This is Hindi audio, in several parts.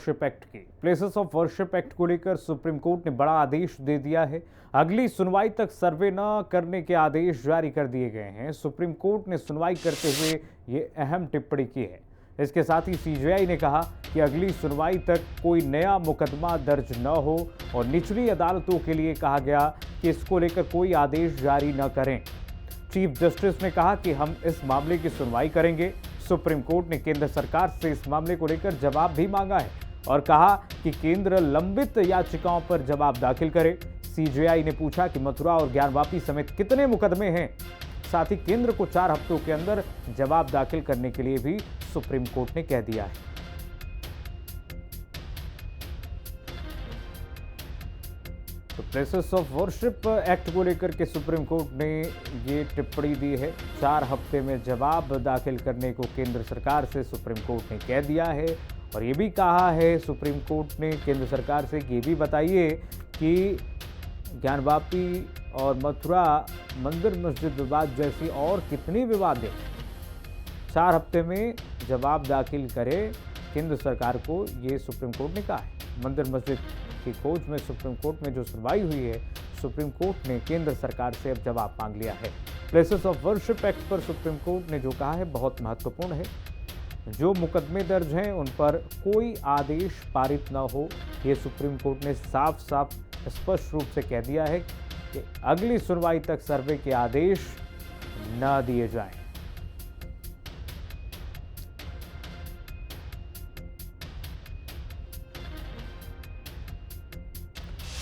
वर्शिप एक्ट की। प्लेसेस ऑफ वर्शिप एक्ट को लेकर सुप्रीम कोर्ट ने बड़ा आदेश दे दिया है। अगली सुनवाई तक सर्वे न करने के आदेश जारी कर दिए गए हैं। सुप्रीम कोर्ट ने सुनवाई करते हुए ये अहम टिप्पणी की है। इसके साथ ही सीजेआई ने कहा कि अगली सुनवाई तक कोई नया मुकदमा दर्ज न हो और निचली अदालतों के लिए कहा गया कि इसको लेकर कोई आदेश जारी न करें। चीफ जस्टिस ने कहा कि हम इस मामले की सुनवाई करेंगे। सुप्रीम कोर्ट ने केंद्र सरकार से इस मामले को लेकर जवाब भी मांगा है और कहा कि केंद्र लंबित याचिकाओं पर जवाब दाखिल करे। सीजेआई ने पूछा कि मथुरा और ज्ञानवापी समेत कितने मुकदमे हैं। साथ ही केंद्र को 4 हफ्तों के अंदर जवाब दाखिल करने के लिए भी सुप्रीम कोर्ट ने कह दिया है। तो प्लेसेस ऑफ वर्शिप एक्ट को लेकर के सुप्रीम कोर्ट ने ये टिप्पणी दी है। 4 हफ्ते में जवाब दाखिल करने को केंद्र सरकार से सुप्रीम कोर्ट ने कह दिया है और ये भी कहा है सुप्रीम कोर्ट ने केंद्र सरकार से कि ये भी बताइए कि ज्ञानवापी और मथुरा मंदिर मस्जिद विवाद जैसी और कितनी विवाद है, 4 हफ्ते में जवाब दाखिल करे केंद्र सरकार को, ये सुप्रीम कोर्ट ने कहा है। मंदिर मस्जिद की खोज में सुप्रीम कोर्ट में जो सुनवाई हुई है, सुप्रीम कोर्ट ने केंद्र सरकार से अब जवाब मांग लिया है। प्लेसेस ऑफ वर्शिप एक्ट पर सुप्रीम कोर्ट ने जो कहा है बहुत महत्वपूर्ण है। जो मुकदमे दर्ज हैं उन पर कोई आदेश पारित न हो, ये सुप्रीम कोर्ट ने साफ साफ स्पष्ट रूप से कह दिया है कि अगली सुनवाई तक सर्वे के आदेश न दिए जाएं।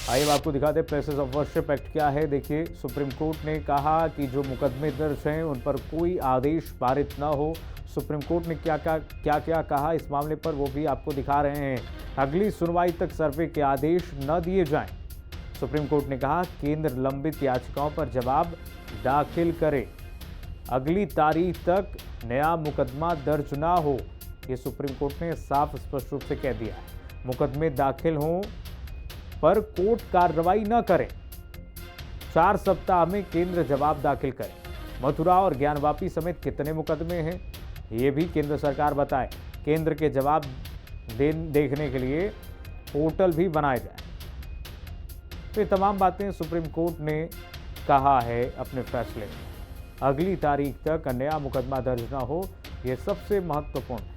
आइए आपको दिखा दें प्लेसेस ऑफ वर्शिप एक्ट क्या है। देखिए, सुप्रीम कोर्ट ने कहा कि जो मुकदमे दर्ज हैं उन पर कोई आदेश पारित न हो। सुप्रीम कोर्ट ने क्या क्या कहा इस मामले पर वो भी आपको दिखा रहे हैं। अगली सुनवाई तक सर्वे के आदेश न दिए जाएं। सुप्रीम कोर्ट ने कहा केंद्र लंबित याचिकाओं पर जवाब दाखिल करे। अगली तारीख तक नया मुकदमा दर्ज ना हो, ये सुप्रीम कोर्ट ने साफ स्पष्ट रूप से कह दिया है। मुकदमे दाखिल हों पर कोर्ट कार्रवाई न करे। 4 सप्ताह में केंद्र जवाब दाखिल करे। मथुरा और ज्ञानवापी समेत कितने मुकदमे हैं, ये भी केंद्र सरकार बताए। केंद्र के जवाब देखने के लिए पोर्टल भी बनाया जाए। तो ये तमाम बातें सुप्रीम कोर्ट ने कहा है अपने फैसले में। अगली तारीख तक नया मुकदमा दर्ज न हो, यह सबसे महत्वपूर्ण है।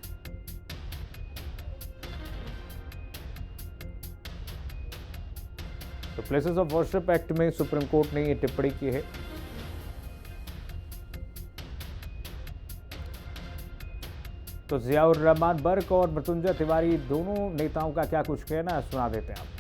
तो प्लेसेस ऑफ वर्शिप एक्ट में सुप्रीम कोर्ट ने ये टिप्पणी की है। तो जियाउर रहमान बर्क और मृत्युंजय तिवारी दोनों नेताओं का क्या कुछ कहना है, सुना देते हैं आपको।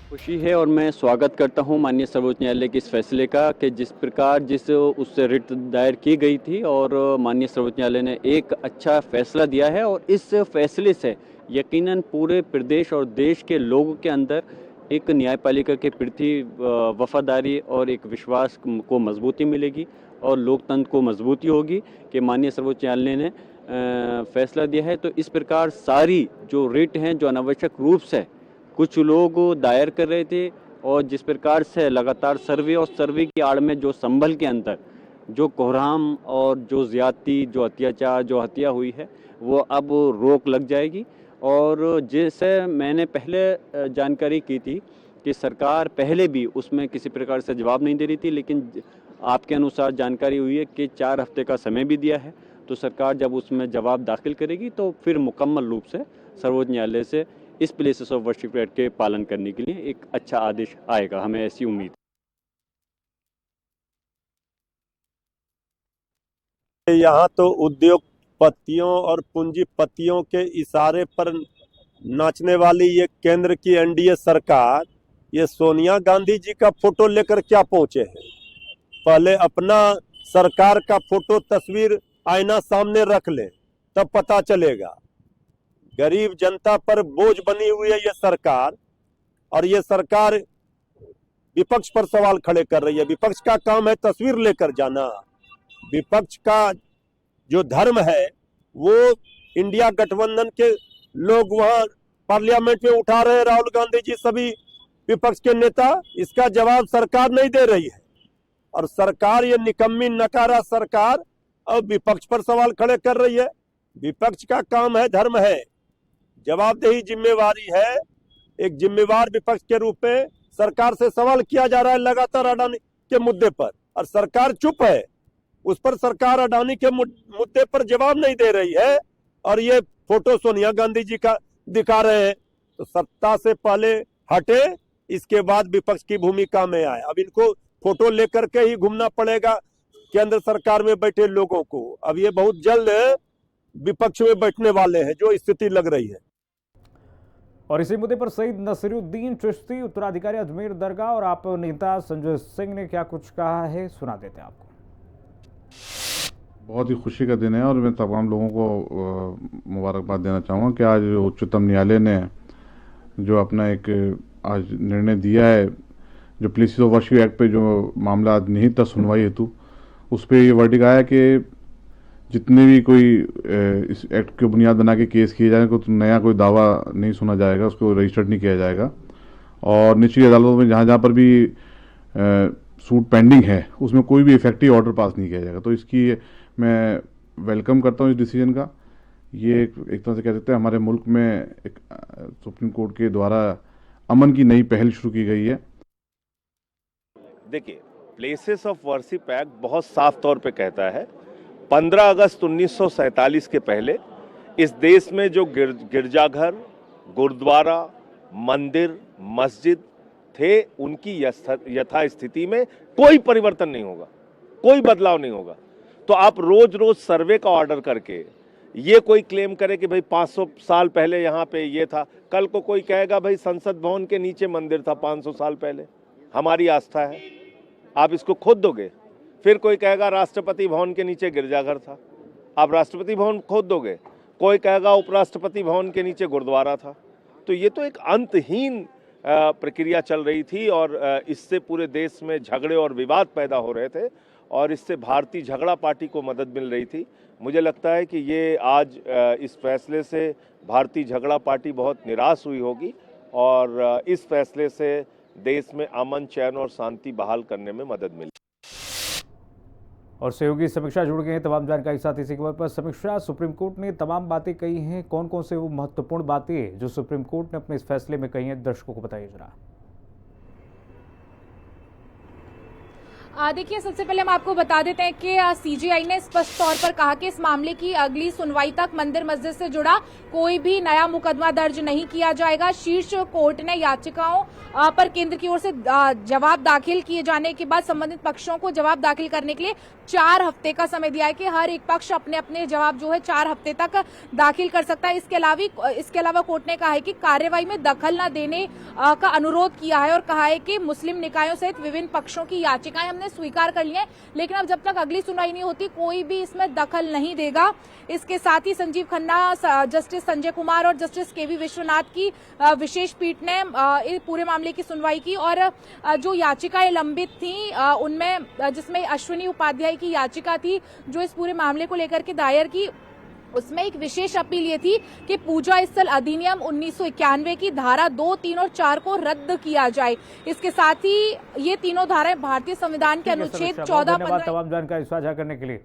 खुशी है और मैं स्वागत करता हूं माननीय सर्वोच्च न्यायालय के इस फैसले का कि जिस प्रकार उससे रिट दायर की गई थी और माननीय सर्वोच्च न्यायालय ने एक अच्छा फैसला दिया है और इस फैसले से यकीनन पूरे प्रदेश और देश के लोगों के अंदर एक न्यायपालिका के प्रति वफादारी और एक विश्वास को मजबूती मिलेगी और लोकतंत्र को मजबूती होगी कि माननीय सर्वोच्च न्यायालय ने फैसला दिया है। तो इस प्रकार सारी जो रिट हैं जो अनावश्यक रूप से कुछ लोग दायर कर रहे थे और जिस प्रकार से लगातार सर्वे और सर्वे की आड़ में जो संभल के अंदर जो कोहराम और जो ज्यादती जो अत्याचार जो हत्या हुई है वो अब रोक लग जाएगी। और जैसे मैंने पहले जानकारी की थी कि सरकार पहले भी उसमें किसी प्रकार से जवाब नहीं दे रही थी, लेकिन आपके अनुसार जानकारी हुई है कि 4 हफ्ते का समय भी दिया है। तो सरकार जब उसमें जवाब दाखिल करेगी तो फिर मुकम्मल रूप से सर्वोच्च न्यायालय से इस प्लेसेस ऑफ वर्शिप एक्ट के पालन करने के लिए एक अच्छा आदेश आएगा, हमें ऐसी उम्मीद है। यहाँ तो उद्योगपतियों और पूंजीपतियों के इशारे पर नाचने वाली ये केंद्र की एनडीए सरकार ये सोनिया गांधी जी का फोटो लेकर क्या पहुंचे हैं। पहले अपना सरकार का फोटो तस्वीर आईना सामने रख ले, तब पता चलेगा। गरीब जनता पर बोझ बनी हुई है ये सरकार और ये सरकार विपक्ष पर सवाल खड़े कर रही है। विपक्ष का काम है तस्वीर लेकर जाना। विपक्ष का जो धर्म है वो इंडिया गठबंधन के लोग वहां पार्लियामेंट में उठा रहे, राहुल गांधी जी सभी विपक्ष के नेता, इसका जवाब सरकार नहीं दे रही है। और सरकार, ये निकम्मी नकारा सरकार अब विपक्ष पर सवाल खड़े कर रही है। विपक्ष का काम है, धर्म है, जवाबदेही जिम्मेवारी है। एक जिम्मेवार विपक्ष के रूप में सरकार से सवाल किया जा रहा है लगातार अडानी के मुद्दे पर, और सरकार चुप है। उस पर सरकार अडानी के मुद्दे पर जवाब नहीं दे रही है। और ये फोटो सोनिया गांधी जी का दिखा रहे हैं, तो सत्ता से पहले हटे, इसके बाद विपक्ष की भूमिका में आए। अब इनको फोटो लेकर के ही घूमना पड़ेगा केंद्र सरकार में बैठे लोगों को। अब ये बहुत जल्द विपक्ष में बैठने वाले हैं, जो स्थिति लग रही है। और इसी मुद्दे पर सईद नसीरुद्दीन चिश्ती, उत्तराधिकारी अजमेर दरगाह, और आप नेता संजय सिंह ने क्या कुछ कहा है, सुना देते हैं आपको। बहुत ही खुशी का दिन है और मैं तमाम लोगों को मुबारकबाद देना चाहूँगा कि आज उच्चतम न्यायालय ने जो अपना एक आज निर्णय दिया है, जो प्लेसेस ऑफ वर्शिप एक्ट पे जो मामला निहित था सुनवाई हेतु, उस पर ये वर्डिक्ट आया कि जितने भी कोई इस एक्ट की बुनियाद बना के केस किए जाएंगे, तो नया कोई दावा नहीं सुना जाएगा, उसको रजिस्टर्ड नहीं किया जाएगा। और निचली अदालतों में जहाँ जहाँ पर भी सूट पेंडिंग है, उसमें कोई भी इफेक्टिव ऑर्डर पास नहीं किया जाएगा। तो इसकी मैं वेलकम करता हूँ इस डिसीजन का। ये एक तरह से कह सकते हैं हमारे मुल्क में एक सुप्रीम कोर्ट के द्वारा अमन की नई पहल शुरू की गई है। देखिए, प्लेसेस ऑफ वर्शिप एक्ट बहुत साफ तौर पे कहता है 15 अगस्त 1947 के पहले इस देश में जो गिरजाघर, गुरुद्वारा, मंदिर, मस्जिद थे, उनकी यथास्थिति में कोई परिवर्तन नहीं होगा, कोई बदलाव नहीं होगा। तो आप रोज रोज सर्वे का ऑर्डर करके ये कोई क्लेम करे कि भाई 500 साल पहले यहाँ पे ये था, कल को कोई कहेगा भाई संसद भवन के नीचे मंदिर था 500 साल पहले, हमारी आस्था है, आप इसको खोद दोगे। फिर कोई कहेगा राष्ट्रपति भवन के नीचे गिरजाघर था, आप राष्ट्रपति भवन खोद दोगे। कोई कहेगा उपराष्ट्रपति भवन के नीचे गुरुद्वारा था। तो ये तो एक अंतहीन प्रक्रिया चल रही थी और इससे पूरे देश में झगड़े और विवाद पैदा हो रहे थे और इससे भारतीय झगड़ा पार्टी को मदद मिल रही थी। मुझे लगता है कि ये आज इस फैसले से भारतीय झगड़ा पार्टी बहुत निराश हुई होगी और इस फैसले से देश में अमन, चैन और शांति बहाल करने में मदद मिली। और सहयोगी समीक्षा जुड़ गए हैं तमाम जानकारी साथ इसी खबर पर। समीक्षा, सुप्रीम कोर्ट ने तमाम बातें कही हैं, कौन कौन से वो महत्वपूर्ण बातें जो सुप्रीम कोर्ट ने अपने इस फैसले में कही हैं, दर्शकों को बताइए जरा। देखिए, सबसे पहले हम आपको बता देते हैं कि सीजेआई ने स्पष्ट तौर पर कहा कि इस मामले की अगली सुनवाई तक मंदिर मस्जिद से जुड़ा कोई भी नया मुकदमा दर्ज नहीं किया जाएगा। शीर्ष कोर्ट ने याचिकाओं पर केंद्र की ओर से जवाब दाखिल किए जाने के बाद संबंधित पक्षों को जवाब दाखिल करने के लिए 4 हफ्ते का समय दिया है कि हर एक पक्ष अपने अपने जवाब जो है 4 हफ्ते तक दाखिल कर सकता है। इसके अलावा कोर्ट ने कहा है कि कार्यवाही में दखल न देने का अनुरोध किया है और कहा है कि मुस्लिम निकायों सहित विभिन्न पक्षों की याचिकाएं हमने स्वीकार कर ली है, लेकिन अब जब तक अगली सुनवाई नहीं होती कोई भी इसमें दखल नहीं देगा। इसके साथ ही संजीव खन्ना, जस्टिस संजय कुमार और जस्टिस केवी विश्वनाथ की विशेष पीठ ने पूरे मामले की सुनवाई की और जो याचिकाएं लंबित थी उनमें, जिसमें अश्विनी उपाध्याय की याचिका थी जो इस पूरे मामले को लेकर के दायर की, उसमें एक विशेष अपील ये थी कि पूजा स्थल अधिनियम 1991 की धारा 2, 3 और 4 को रद्द किया जाए। इसके साथ ही ये तीनों धाराएं भारतीय संविधान के अनुच्छेद 14, 15। तमाम जानकारी साझा करने के लिए।